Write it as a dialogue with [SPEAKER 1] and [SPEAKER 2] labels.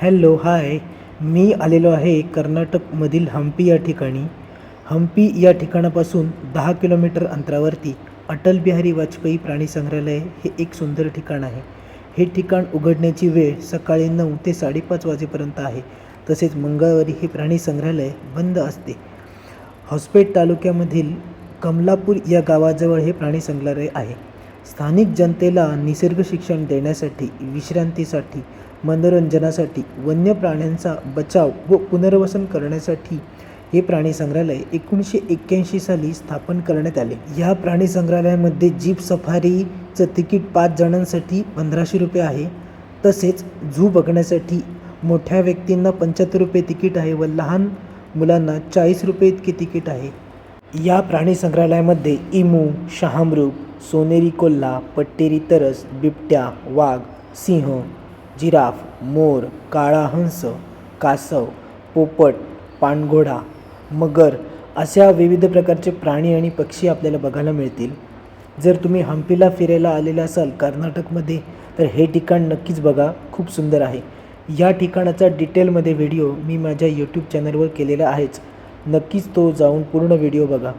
[SPEAKER 1] Hello hi. मी आलेलो आहे कर्नाटकमधील हम्पी या ठिकाणी. हम्पी या ठिकाणापासून 10 किलोमीटर अंतरावरती अटल बिहारी वाजपेयी प्राणी संग्रहालय हे एक सुंदर ठिकाण आहे. हे ठिकाण उघडण्याची वेळ सकाळी 9 ते 5:30 वाजेपर्यंत आहे. तसेच मंगळवारी हे प्राणी संग्रहालय बंद असते. हॉस्पेट तालुक्यामधील कमलापूर या गावाजवळ हे प्राणी संग्रहालय आहे. स्थानिक जनतेला निसर्ग शिक्षण देण्यासाठी, विश्रांतीसाठी, मनोरंजनासाठी, वन्य प्राण्यांचा बचाव व पुनर्वसन करण्यासाठी हे प्राणी संग्रहालय 1981 साली स्थापन करण्यात आले. या प्राणी संग्रहालयामध्ये जीप सफारीचं तिकीट 5 जणांसाठी 1500 रुपये आहे. तसेच झू बघण्यासाठी मोठ्या व्यक्तींना 75 रुपये तिकीट आहे व लहान मुलांना 40 रुपये इतके तिकीट आहे. या प्राणी संग्रहालयामध्ये इमू, शहामृग, सोनेरी कोल्हा, पट्टेरी तरस, बिबट्या, वाघ, सिंह, जिराफ, मोर, काळा हंस, कासव, पोपट, पाणघोडा, मगर अशा विविध प्रकारचे प्राणी आणि पक्षी आपल्याला बघायला मिळतील. जर तुम्ही हम्पीला फिरायला आलेले असाल कर्नाटकमध्ये तर हे ठिकाण नक्कीच बघा, खूप सुंदर आहे. या ठिकाणाचा डिटेलमध्ये व्हिडिओ मी माझ्या यूट्यूब चॅनलवर केलेला आहेच. नक्कीच तो जाऊन पूर्ण व्हिडिओ बघा.